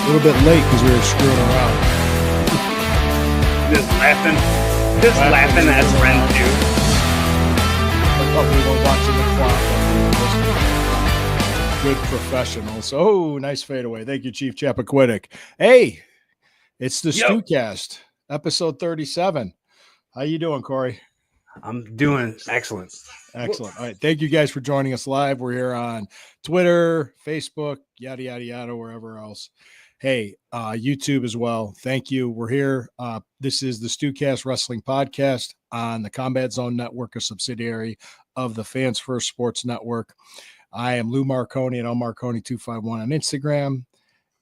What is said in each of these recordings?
A little bit late because we were screwing around. Just laughing as friends do. I thought we were watching the clock. Good professionals. Oh, nice fadeaway. Thank you, Chief Chappaquiddick. Hey, it's the StewKast, episode 37. How you doing, Corey? I'm doing excellent. Excellent. All right. Thank you guys for joining us live. We're here on Twitter, Facebook, yada, yada, yada, wherever else. Hey, YouTube as well. Thank you. We're here. This is the StewKast Wrestling Podcast on the Combat Zone Network, a subsidiary of the Fans First Sports Network. I am Lou Marconi at L Marconi 251 on Instagram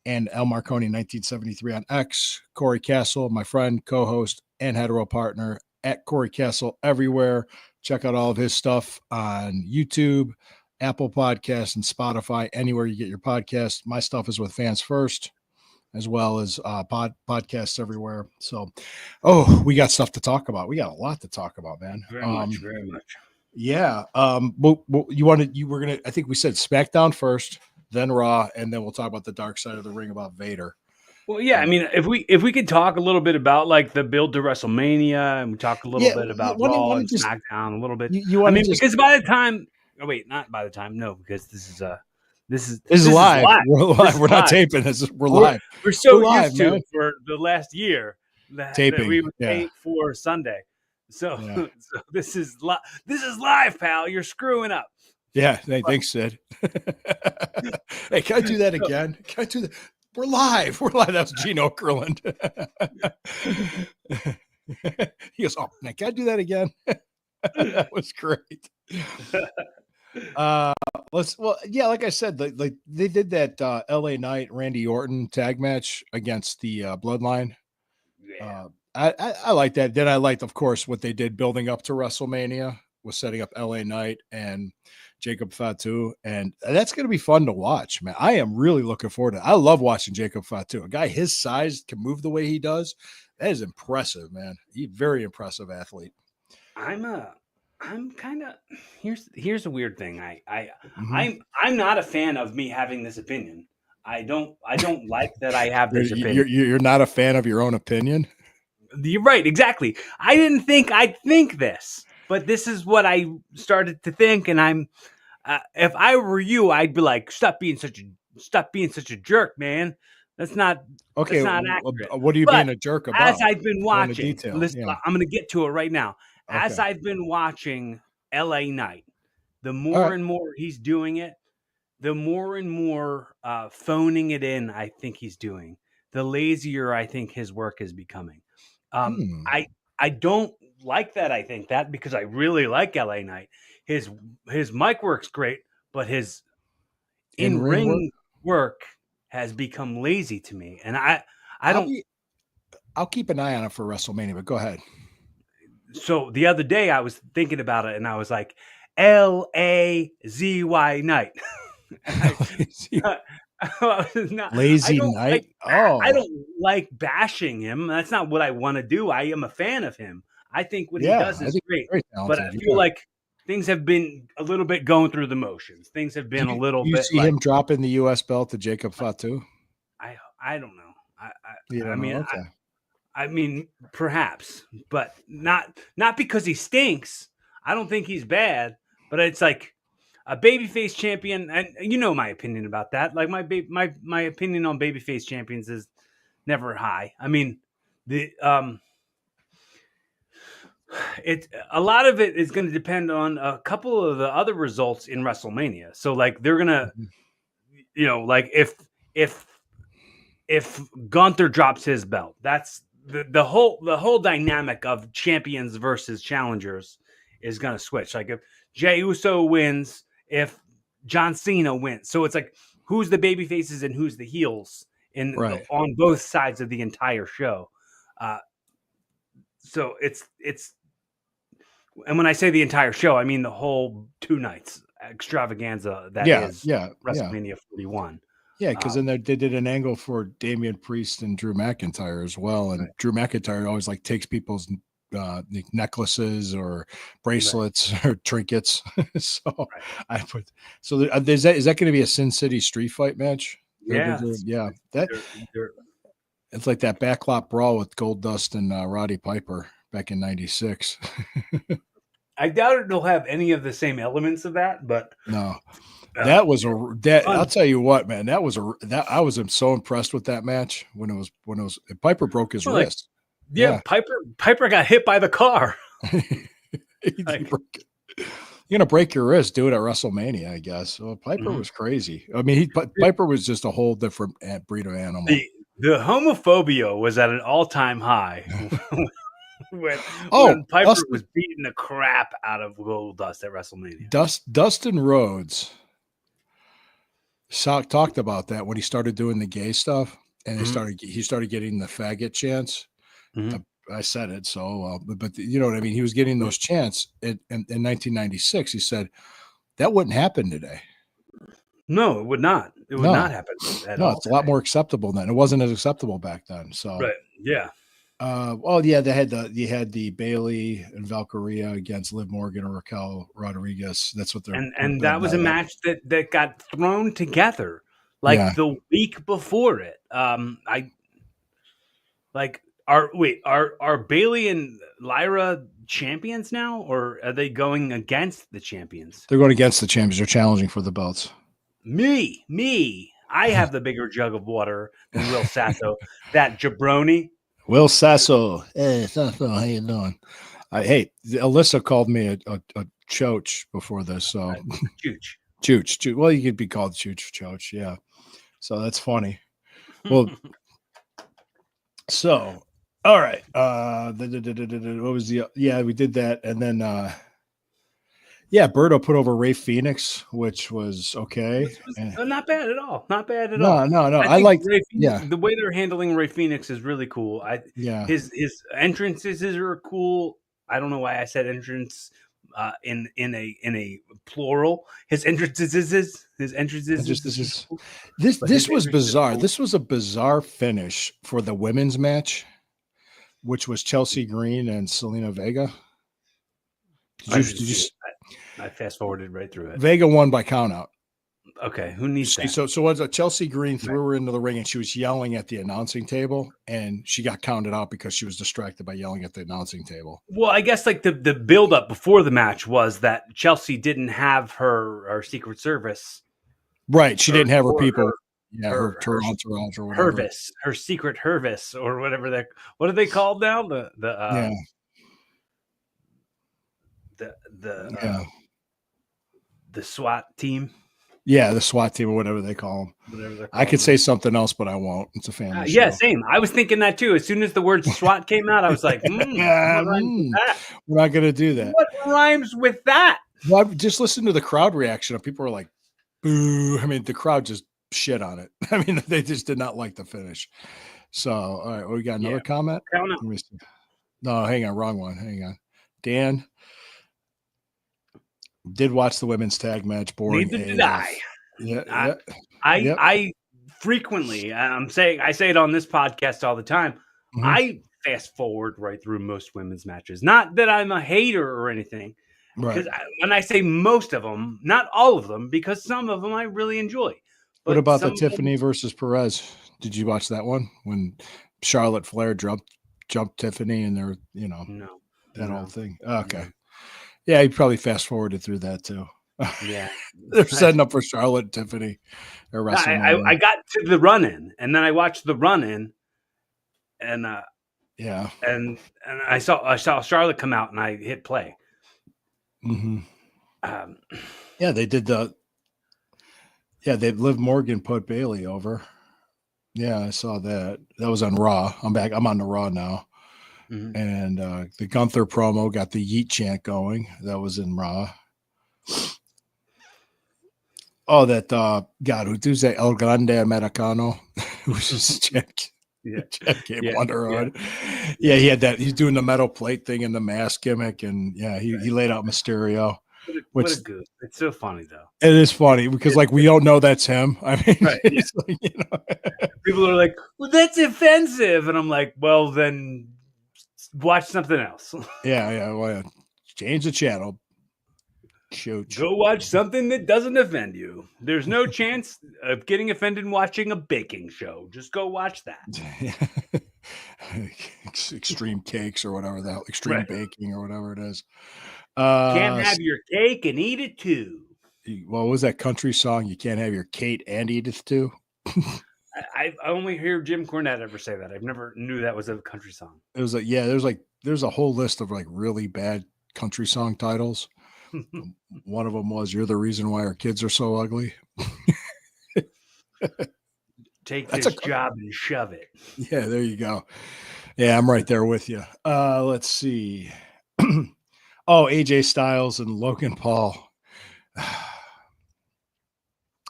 and L Marconi 1973 on X. Corey Castle, my friend, co-host, and hetero partner at Corey Castle everywhere. Check out all of his stuff on YouTube, Apple Podcasts, and Spotify, anywhere you get your podcast. My stuff is with Fans First, as well as podcasts everywhere. So, we got stuff to talk about. We got a lot to talk about, man. Very much. Yeah. I think we said SmackDown first, then Raw, and then we'll talk about the dark side of the ring about Vader. Well, yeah, I mean, if we could talk a little bit about like the build to WrestleMania, and we talk a little bit about Raw and SmackDown a little bit. Because by the time, because this is live. We're live. We're not taping this. We're live. We're so used to it for the last year that we would tape for Sunday. So, so this is live, pal. You're screwing up. Yeah. Hey, thanks, Sid. Hey, can I do that again? Can I do that? We're live. That was Gene Okerlund. He goes, "Oh, man, can I do that again?" That was great. Like I said, like they did that LA Knight Randy Orton tag match against the Bloodline. Yeah. I like that. Then I liked, of course, what they did building up to WrestleMania was setting up LA Knight and Jacob Fatu, and that's going to be fun to watch, man. I am really looking forward to it. I love watching Jacob Fatu. A guy his size can move the way he does. That is impressive, man. He's a very impressive athlete. I'm kind of here's a weird thing. I'm not a fan of me having this opinion. I don't like that I have this opinion. You're not a fan of your own opinion? You're right, exactly. I didn't think I'd think this, but this is what I started to think, and I'm if I were you, I'd be like, stop being such a jerk, man. That's not okay. That's not accurate. What are you being a jerk about? As I've been watching, listen, I'm going to get to it right now. Okay. As I've been watching LA Knight, the more and more he's doing it, the more and more phoning it in I think he's doing, the lazier I think his work is becoming. I don't like that. I think that because I really like LA Knight. His mic work's great, but his in-ring work has become lazy to me. And I'll keep an eye on it for WrestleMania, but go ahead. So the other day I was thinking about it and I was like, Lazy Knight. Lazy Knight. I don't like bashing him. That's not what I want to do. I am a fan of him. I think what he does is great, but I feel like things have been a little bit going through the motions. Things have been a little bit. You see him dropping the U.S. belt to Jacob Fatu? I don't know. I mean, perhaps, but not because he stinks. I don't think he's bad, but it's like a babyface champion, and you know my opinion about that. Like my opinion on babyface champions is never high. I mean, a lot of it is going to depend on a couple of the other results in WrestleMania. So like they're gonna, like if Gunther drops his belt, that's the whole dynamic of champions versus challengers is going to switch. Like if Jey Uso wins, if John Cena wins, so it's like who's the baby faces and who's the heels on both sides of the entire show. So it's and when I say the entire show, I mean the whole 2 nights extravaganza that is WrestleMania 41. Yeah, because then they did an angle for Damian Priest and Drew McIntyre as well, and Drew McIntyre always like takes people's necklaces or bracelets or trinkets. So is that going to be a Sin City street fight match? Yeah. It's like that backlot brawl with Goldust and Roddy Piper back in '96. I doubt it'll have any of the same elements of that, but no, that was I'll tell you what, man, I was so impressed with that match when it was Piper broke his wrist. Yeah, Piper got hit by the car. You're gonna break your wrist, do it at WrestleMania, I guess. Well, Piper was crazy. I mean, Piper was just a whole different breed of animal. The homophobia was at an all-time high when Piper was beating the crap out of Goldust at WrestleMania. Dustin Rhodes talked about that when he started doing the gay stuff, and he started getting the faggot chants. I said it, so but you know what I mean. He was getting those chants in 1996. He said that wouldn't happen today. No, it would not. It would not happen at all. It's a lot more acceptable then. It wasn't as acceptable back then. So right, yeah. They had the Bailey and Valkyria against Liv Morgan and Raquel Rodriguez. That's what they're and that was a match that got thrown together the week before it. Are Bailey and Lyra champions now, or are they going against the champions? They're going against the champions. They're challenging for the belts. Me. I have the bigger jug of water than Will Sasso. That jabroni. Will Sasso. Hey, Sasso, how you doing? Hey, Alyssa called me a choach before this, so Chooch. Well, you could be called choach, yeah. So that's funny. Well, so all right. What was we did that, and then Berto put over Ray Phoenix, which was okay. Not bad at all. Not bad at all. No. I like the way they're handling Ray Phoenix is really cool. His entrances are cool. I don't know why I said entrance in a plural. His entrances. This was bizarre. This was a bizarre finish for the women's match, which was Chelsea Green and Selena Vega. I fast forwarded right through it. Vega won by countout. Okay, who needs that? So was Chelsea Green threw her into the ring, and she was yelling at the announcing table, and she got counted out because she was distracted by yelling at the announcing table. Well, I guess like the build up before the match was that Chelsea didn't have her Secret Service. Right, she didn't have her people. Her entourage or whatever. Her secret Hervis or whatever what are they called now? The SWAT team. Yeah, the SWAT team or whatever they call them. I could say something else, but I won't. It's a family show. Yeah, same. I was thinking that too. As soon as the word SWAT came out, I was like, we're not going to do that. What rhymes with that? Well, just listen to the crowd reaction. People are like, boo. I mean, the crowd just shit on it. I mean, they just did not like the finish. So, all right, we got another comment? No, hang on. Wrong one. Hang on. Dan. Did watch the women's tag match. Boring. Neither did I. Yeah. I frequently, I say it on this podcast all the time. Mm-hmm. I fast forward right through most women's matches. Not that I'm a hater or anything. Right. When I say most of them, not all of them, because some of them I really enjoy. But what about the Tiffany versus Perez? Did you watch that one when Charlotte Flair jumped Tiffany and they're whole thing? Okay. No. Yeah, you probably fast forwarded through that too. Yeah, they're setting up for Charlotte and Tiffany. I got to the run-in, and then I watched the run-in, and and I saw Charlotte come out, and I hit play. Mm-hmm. They did Liv Morgan put Bailey over. Yeah, I saw that. That was on Raw. I'm back. I'm on the Raw now. Mm-hmm. And the Gunther promo got the yeet chant going. That was in Raw. Oh, that who's that? El Grande Americano, who's just Jack Wonder on. Yeah, he had that. He's doing the metal plate thing and the mask gimmick, and he laid out Mysterio. What a goof. It's so funny though. It is funny because we don't know that's him. I mean, right, people are like, "Well, that's offensive," and I'm like, "Well, then." Watch something else. Yeah. Well, change the channel. Go watch something that doesn't offend you. There's no chance of getting offended watching a baking show. Just go watch that. Extreme cakes or whatever the hell, extreme baking or whatever it is. Can't have your cake and eat it too. What was that country song? You can't have your Kate and eat it too. I only hear Jim Cornette ever say that. I've never knew that was a country song. It was like, yeah, there's a whole list of like really bad country song titles. One of them was "You're the Reason Why Our Kids Are So Ugly." Take this job and shove it. Yeah, there you go. Yeah, I'm right there with you. Let's see. AJ Styles and Logan Paul.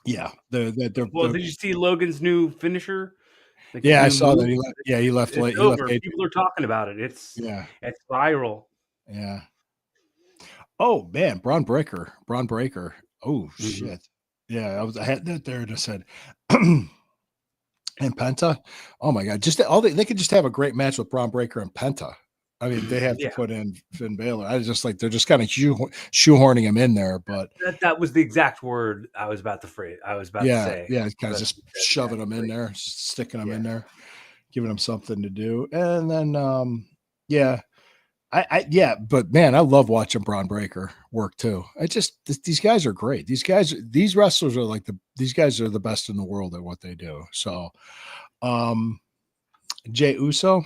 Yeah, did you see Logan's new finisher? Yeah, I saw that. He left late. People are talking about it. It's viral. Yeah. Oh man, Braun Breaker. Oh shit. Yeah, I had that there and I said and Penta. Oh my god, they could just have a great match with Braun Breaker and Penta. I mean, they have to put in Finn Balor. I just like they're just kind of shoehorning him in there, but that was the exact word I was about to say. Yeah, kind of just shoving him in there, sticking him in there, giving him something to do, and then but man, I love watching Braun Breaker work too. These guys are great. These wrestlers are these guys are the best in the world at what they do. So, Jey Uso.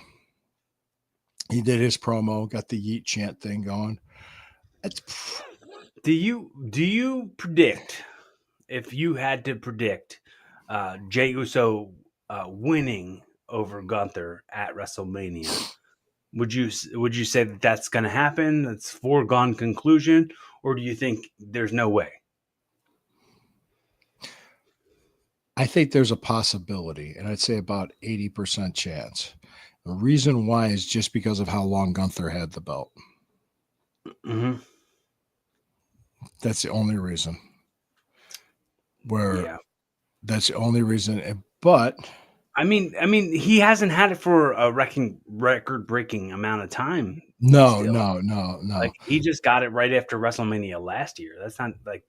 He did his promo, got the yeet chant thing going. Do you predict, if you had to predict, Jey Uso winning over Gunther at WrestleMania? Would you say that that's going to happen? That's foregone conclusion, or do you think there's no way? I think there's a possibility, and I'd say about 80% chance. The reason why is just because of how long Gunther had the belt. Mm-hmm. That's the only reason. That's the only reason. But I mean, he hasn't had it for a record-breaking amount of time. No. Like he just got it right after WrestleMania last year. That's not like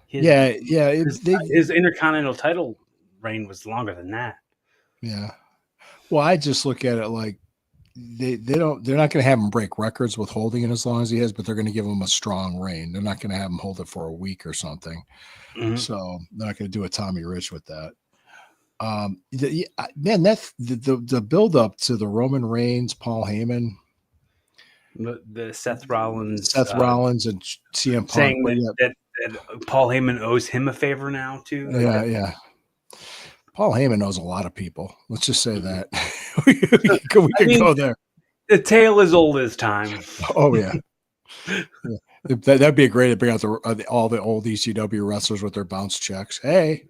his. His Intercontinental title reign was longer than that. Yeah. Well, I just look at it like they're not going to have him break records with holding it as long as he has, but they're going to give him a strong reign. They're not going to have him hold it for a week or something. Mm-hmm. So they're not going to do a Tommy Rich with that. That's the build up to the Roman Reigns, Paul Heyman, the Seth Rollins, and CM Punk saying that Paul Heyman owes him a favor now too. Yeah. Paul Heyman knows a lot of people. Let's just say that. we can go there. The tale is old as time. Oh yeah. That'd be a great to bring out all the old ECW wrestlers with their bounce checks. Hey,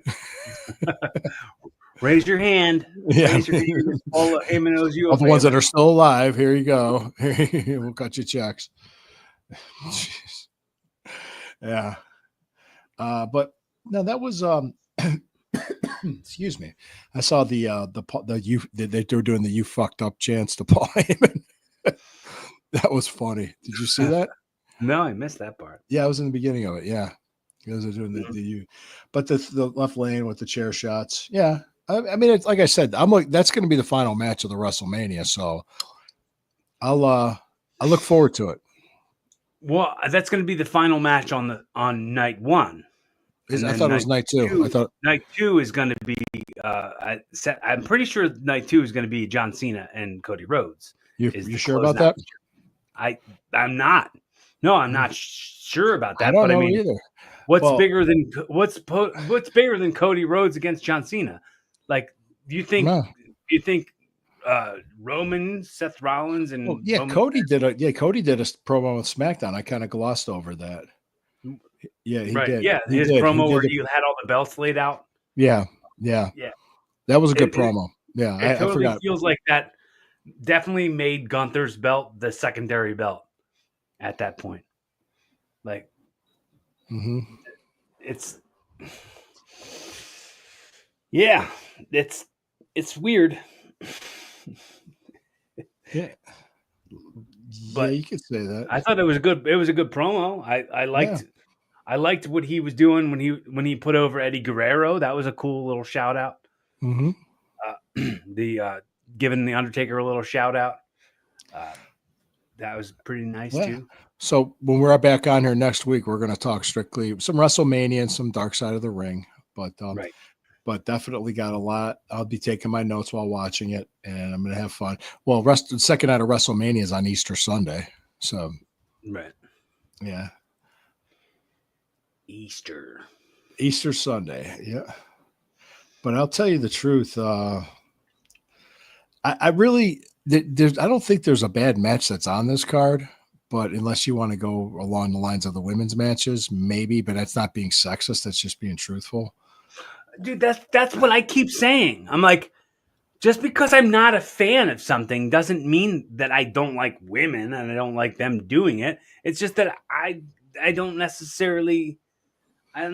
raise your hand. Yeah. Raise your hand. Paul Heyman owes you. All the ones that are still alive. Here you go. We'll cut you checks. Yeah. But no, that was excuse me. I saw they were doing the "you fucked up" chants to Paul Heyman. That was funny. Did you see that? No, I missed that part. Yeah, I was in the beginning of it. Yeah, you guys are doing the you, but the left lane with the chair shots. Yeah, I mean, it's like I said, that's going to be the final match of the WrestleMania. So I look forward to it. Well, that's going to be the final match on night one. I thought it was night two. I thought night two is going to be. I'm pretty sure night two is going to be John Cena and Cody Rhodes. You sure about that? I'm not. No, I'm not sure about that. I don't know either. What's bigger than Cody Rhodes against John Cena? Like, do you think Roman, Seth Rollins, and Cody did a promo with SmackDown. I kind of glossed over that. Yeah, he did. Yeah, his promo where you had all the belts laid out. Yeah. That was a good promo. Yeah, I forgot. Feels like that definitely made Gunther's belt the secondary belt at that point. Like, it's weird. Yeah. But you could say that. I thought it was a good promo. I liked I liked what he was doing when he put over Eddie Guerrero. That was a cool little shout out. Mm-hmm. Giving the Undertaker a little shout out. That was pretty nice too. So when we're back on here next week, we're going to talk strictly some WrestleMania and some Dark Side of the Ring. But right. But definitely got a lot. I'll be taking my notes while watching it, and I'm going to have fun. Well, the second night of WrestleMania is on Easter Sunday, so right, yeah, Easter Sunday, yeah. But I'll tell you the truth. I really I don't think there's a bad match that's on this card. But unless you want to go along the lines of the women's matches, maybe. But that's not being sexist. That's just being truthful. Dude, that's what I keep saying. I'm like, just because I'm not a fan of something doesn't mean that I don't like women and I don't like them doing it. It's just that I'm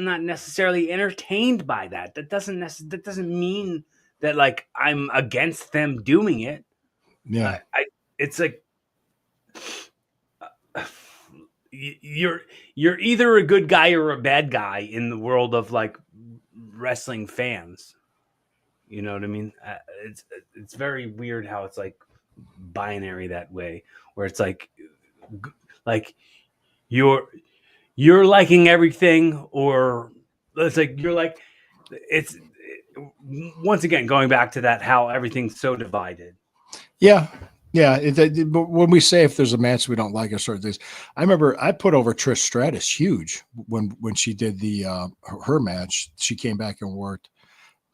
not necessarily entertained by that. That doesn't mean that like I'm against them doing it. Yeah. It's like you're either a good guy or a bad guy in the world of like wrestling fans. You know what I mean? It's very weird how it's like binary that way, where it's like you're liking everything, or it's like you're like once again going back to that how everything's so divided. Yeah. But when we say if there's a match we don't like or certain things, I remember I put over Trish Stratus huge when she did the her match. She came back and worked.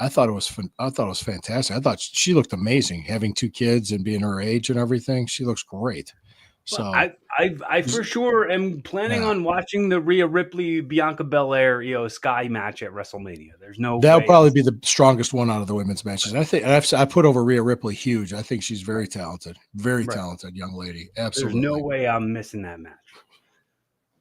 I thought it was fantastic. I thought she looked amazing, having 2 kids and being her age and everything. She looks great. So I for sure am planning on watching the Rhea Ripley Bianca Belair Io Sky match at WrestleMania. There's no that'll probably be the strongest one out of the women's matches. And I think I put over Rhea Ripley huge. I think she's very talented, talented young lady. Absolutely, there's no way I'm missing that match.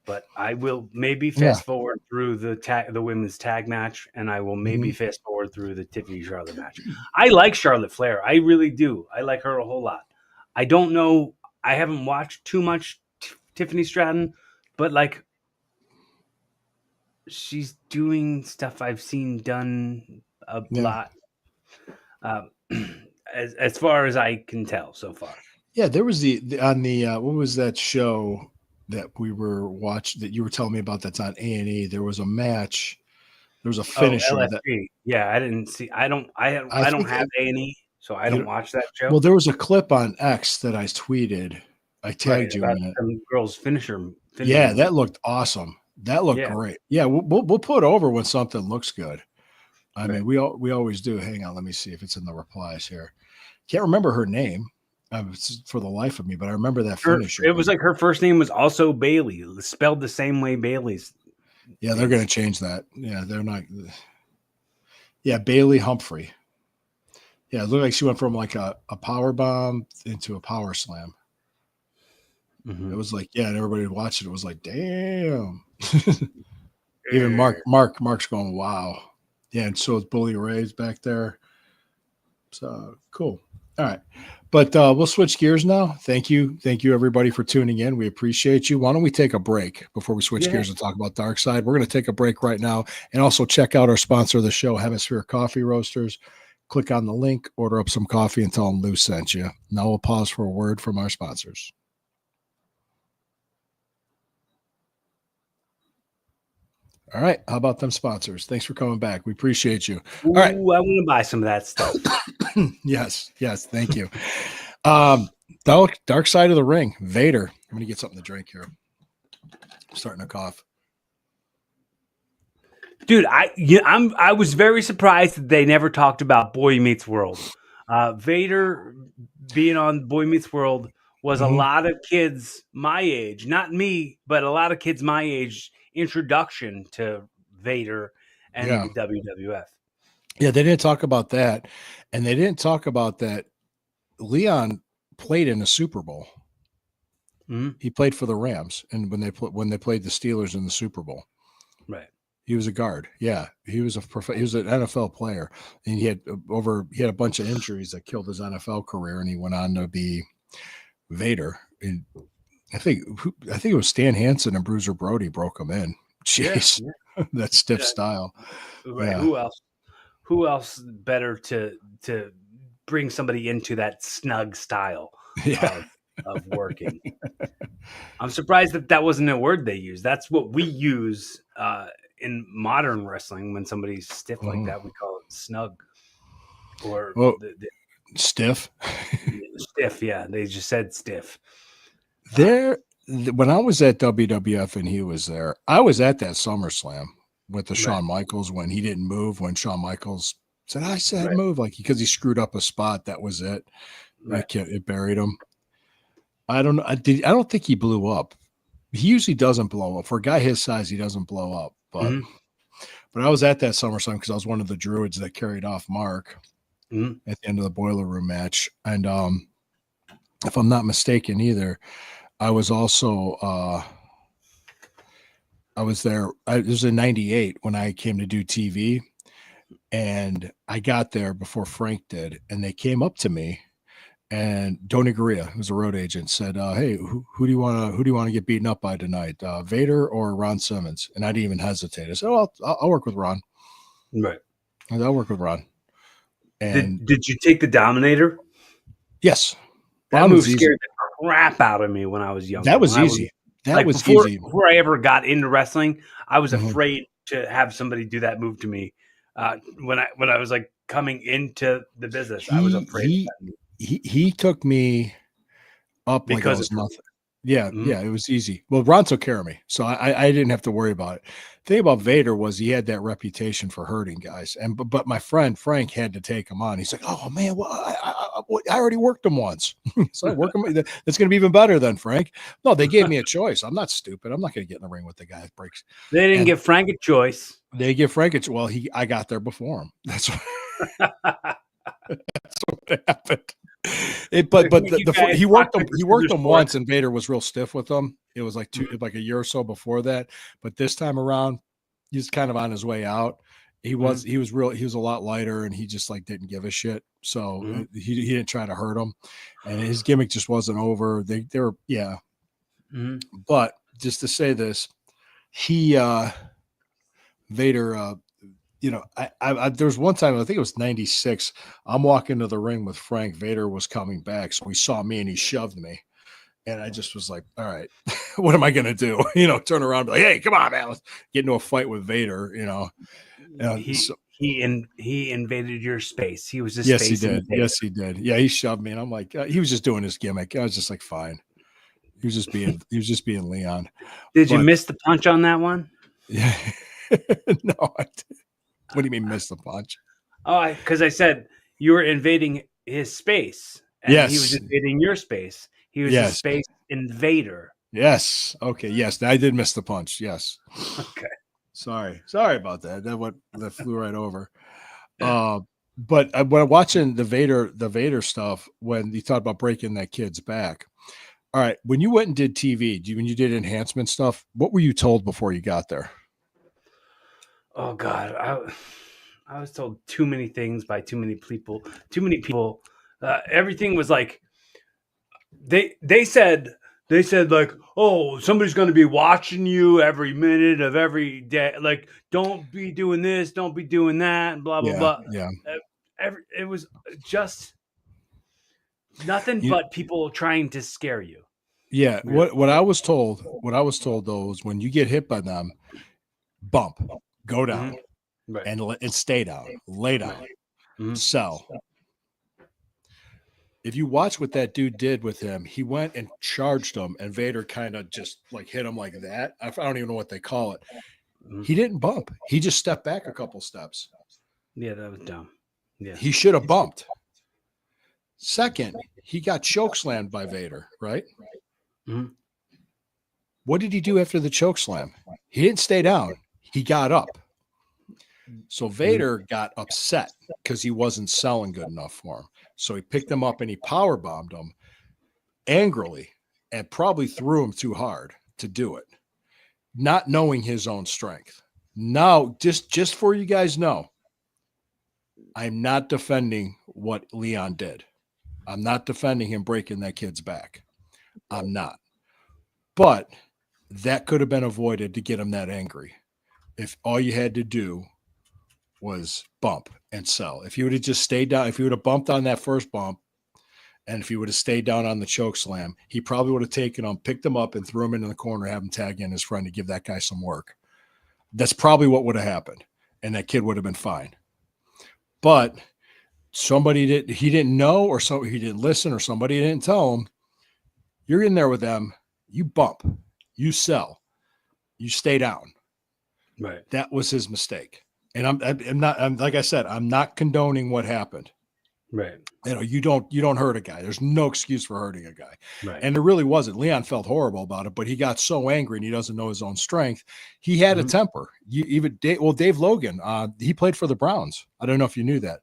But I will maybe fast forward through the women's tag match, and I will maybe fast forward through the Tiffany Charlotte match. I like Charlotte Flair. I really do. I like her a whole lot. I don't know. I haven't watched too much Tiffany Stratton, but like she's doing stuff I've seen done a lot. As far as I can tell so far. Yeah, there was what was that show that we were watching that you were telling me about that's on A&E? There was a match. There was a finisher. Yeah, I didn't see. I don't have A&E, so I don't watch that show. Well, there was a clip on X that I tweeted. I tagged you in it. Some girl's finisher. Yeah, that looked awesome. That looked great. Yeah, we'll put over when something looks good. I mean, we always do. Hang on, let me see if it's in the replies here. Can't remember her name for the life of me, but I remember that finisher. It was like her first name was also Bailey, spelled the same way Bailey's. Yeah, they're going to change that. Yeah, they're not. Yeah, Bailey Humphrey. Yeah, it looked like she went from like a power bomb into a power slam. Mm-hmm. It was like, and everybody watching it was like, damn. Even Mark's going, wow. Yeah, and so is Bully Ray's back there. So cool. All right. But we'll switch gears now. Thank you. Thank you, everybody, for tuning in. We appreciate you. Why don't we take a break before we switch gears and talk about Dark Side? We're going to take a break right now and also check out our sponsor of the show, Hemisphere Coffee Roasters. Click on the link, order up some coffee, and tell them Lou sent you. Now we'll pause for a word from our sponsors. All right. How about them sponsors? Thanks for coming back. We appreciate you. All right. I want to buy some of that stuff. Yes. Thank you. Dark Side of the Ring, Vader. I'm going to get something to drink here. I'm starting to cough. Dude, I was very surprised that they never talked about Boy Meets World. Vader being on Boy Meets World was a lot of kids my age, not me, but a lot of kids my age, introduction to Vader and the WWF. Yeah, they didn't talk about that. And they didn't talk about that Leon played in the Super Bowl. Mm-hmm. He played for the Rams, and when they played the Steelers in the Super Bowl. Right. He was a guard. Yeah, he was an NFL player, and he had a bunch of injuries that killed his NFL career, and he went on to be Vader. And I think it was Stan Hansen and Bruiser Brody broke him in. Jeez, that stiff style. Right. Yeah. Who else better to bring somebody into that snug style of working? I'm surprised that wasn't a word they use. That's what we use in modern wrestling. When somebody's stiff like that, we call it snug or stiff. Stiff, yeah. They just said stiff. When I was at WWF and he was there, I was at that SummerSlam with the Shawn Michaels when he didn't move. When Shawn Michaels said, "I said move," like because he screwed up a spot. That was it. Right. It buried him. I don't know. I don't think he blew up. He usually doesn't blow up. For a guy his size, he doesn't blow up. But I was at that SummerSlam because I was one of the Druids that carried off Mark at the end of the Boiler Room match. And if I'm not mistaken either, I was also I was there. It was in '98 when I came to do TV, and I got there before Frank did, and they came up to me. And Tony Gurria, who's a road agent, said, "Hey, who do you want to get beaten up by tonight, Vader or Ron Simmons?" And I didn't even hesitate. I said, "Oh, I'll work with Ron." Right. I'll work with Ron. And did you take the Dominator? Yes. That move scared the crap out of me when I was young. That was easy. That was easy. Before I ever got into wrestling, I was afraid to have somebody do that move to me. When I was like coming into the business, I was afraid. He took me up because like it was nothing. Yeah, it was easy. Well, Ron took care of me, so I didn't have to worry about it. The thing about Vader was he had that reputation for hurting guys, but my friend Frank had to take him on. He's like, "Oh man, well, I already worked him once, so I work him. That's going to be even better than Frank." No, they gave me a choice. I'm not stupid. I'm not going to get in the ring with the guy that breaks. They didn't give Frank a choice. They give Frank a choice. Well, I got there before him. That's what happened. He worked them once, and Vader was real stiff with them. It was like a year or so before that, but this time around, he's kind of on his way out. He was a lot lighter, and he just like didn't give a shit. So he didn't try to hurt him, and his gimmick just wasn't over. They were but just to say this, Vader. There was one time, I think it was 96. I'm walking to the ring with Frank. Vader was coming back. So he saw me and he shoved me. And I just was like, all right, what am I going to do? Turn around and be like, hey, come on, man. Let's get into a fight with Vader, He invaded your space. He was just Yes, he did. Yes, he did. Yeah, he shoved me. And I'm like, he was just doing his gimmick. I was just like, fine. He was just being Leon. Did you miss the punch on that one? Yeah. No, I didn't. What do you mean miss the punch? Oh, because I said you were invading his space. And he was invading your space. He was a space invader. Yes. Okay. Yes, I did miss the punch. Yes. Okay. Sorry about that. That flew right over. But when watching the Vader stuff, when you talked about breaking that kid's back. All right. When you went and did TV, when you did enhancement stuff, what were you told before you got there? Oh God, I was told too many things by too many people. Everything was like they said like, oh, somebody's going to be watching you every minute of every day. Like, don't be doing this, don't be doing that, and blah blah blah. Yeah. It was just nothing but people trying to scare you. Yeah. What I was told though was when you get hit by them, bump. Go down and stay down, lay down, sell. If you watch what that dude did with him, he went and charged him, and Vader kind of just like hit him like that. I don't even know what they call it. He didn't bump. He just stepped back a couple steps. Yeah, that was dumb. Yeah, he should have bumped. Second, he got chokeslammed by Vader, right? What did he do after the chokeslam? He didn't stay down. He got up. So Vader got upset because he wasn't selling good enough for him. So he picked him up and he power bombed him angrily and probably threw him too hard to do it, not knowing his own strength. Now, just for you guys know, I'm not defending what Leon did. I'm not defending him breaking that kid's back. I'm not. But that could have been avoided to get him that angry. If all you had to do was bump and sell. If you would have just stayed down, if you would have bumped on that first bump, and if he would have stayed down on the choke slam, he probably would have taken him, picked him up, and threw him into the corner, have him tag in his friend to give that guy some work. That's probably what would have happened, and that kid would have been fine. But he didn't know, or he didn't listen, or somebody didn't tell him. You're in there with them. You bump, you sell, you stay down. Right. That was his mistake. And I'm not like I said, I'm not condoning what happened. Right. You don't hurt a guy. There's no excuse for hurting a guy. Right. And there really wasn't. Leon felt horrible about it, but he got so angry and he doesn't know his own strength. He had a temper. Dave Logan, he played for the Browns. I don't know if you knew that.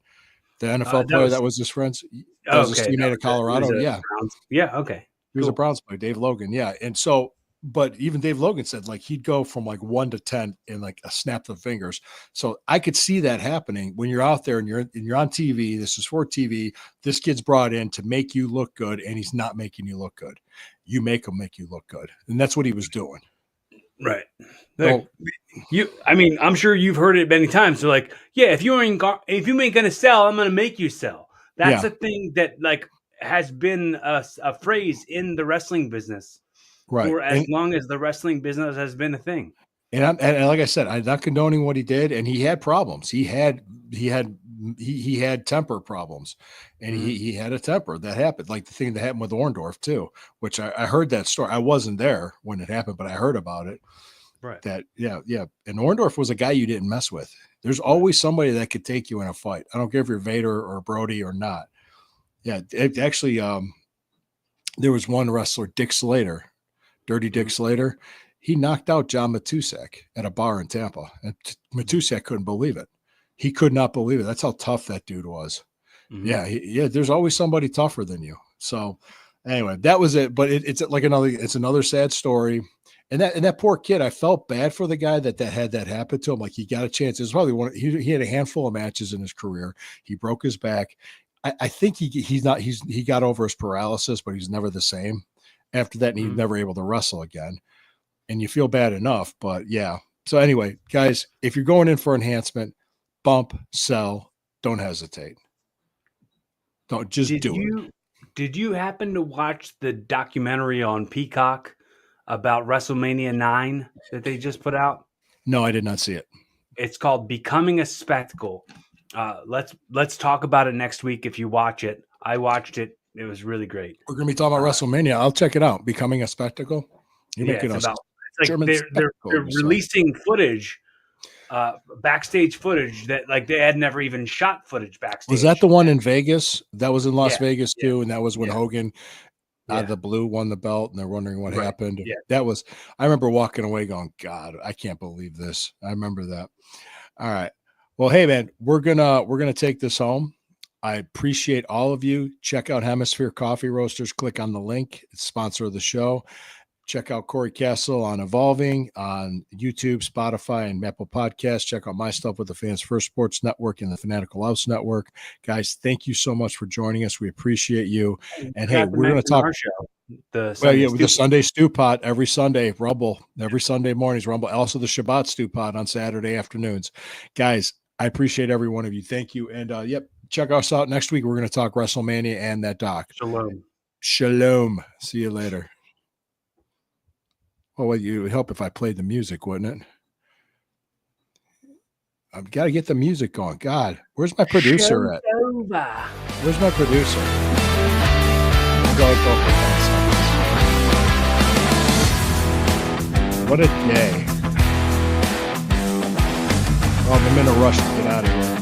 The NFL player that was his friend's. That was a teammate of Colorado. Yeah. Yeah. Okay. He was a Browns player, Dave Logan. Yeah. And so, but even Dave Logan said like he'd go from like 1 to 10 in like a snap of fingers. So I could see that happening when you're out there and you're on TV. This is for TV. This kid's brought in to make you look good, and he's not making you look good. You make him make you look good, and that's what he was doing. Right. I'm sure you've heard it many times. They're like, yeah, if you ain't gonna sell, I'm gonna make you sell. That's a thing that like has been a phrase in the wrestling business. Right. For as long as the wrestling business has been a thing. And like I said, I'm not condoning what he did. And he had problems. He had temper problems, and he had a temper that happened. Like the thing that happened with Orndorff too, which I heard that story. I wasn't there when it happened, but I heard about it. Right. Yeah. And Orndorff was a guy you didn't mess with. There's always somebody that could take you in a fight. I don't care if you're Vader or Brody or not. Yeah. Actually, there was one wrestler, Dick Slater. Dirty Dick Slater, he knocked out John Matusek at a bar in Tampa. And Matusek couldn't believe it. He could not believe it. That's how tough that dude was. Mm-hmm. Yeah. There's always somebody tougher than you. So anyway, that was it. But it's another sad story. And that poor kid, I felt bad for the guy that had that happen to him. Like he got a chance. It was probably he had a handful of matches in his career. He broke his back. I think he got over his paralysis, but he's never the same. After that, and he's never able to wrestle again. And you feel bad enough, but yeah. So anyway, guys, if you're going in for enhancement, bump, sell, don't hesitate. Don't just do it. Did you happen to watch the documentary on Peacock about WrestleMania 9 that they just put out? No, I did not see it. It's called Becoming a Spectacle. Let's talk about it next week if you watch it. I watched it. It was really great. We're going to be talking about WrestleMania. I'll check it out. Becoming a Spectacle. It's like they're releasing footage, backstage footage that like they had never even shot footage backstage. Was that the one in Vegas? That was in Las Vegas too, and that was when Hogan out of the blue won the belt, and they're wondering what happened. Yeah. That was. I remember walking away going, "God, I can't believe this." I remember that. All right. Well, hey man, we're gonna take this home. I appreciate all of you. Check out Hemisphere Coffee Roasters. Click on the link. It's sponsor of the show. Check out Corey Castle on Evolving on YouTube, Spotify, and Apple Podcasts. Check out my stuff with the Fans First Sports Network and the Fanatical House Network. Guys, thank you so much for joining us. We appreciate you. And hey, we're going to talk. The Sunday Stew Pot every Sunday, Rumble. Every Sunday mornings, Rumble. Also the Shabbat Stew Pot on Saturday afternoons. Guys, I appreciate every one of you. Thank you. And check us out next week. We're going to talk WrestleMania and that doc. Shalom. See you later. Well, it would help if I played the music, wouldn't it? I've got to get the music going. God, where's my producer at? Where's my producer? Go for 5 seconds. What a day. Oh, I'm in a rush to get out of here.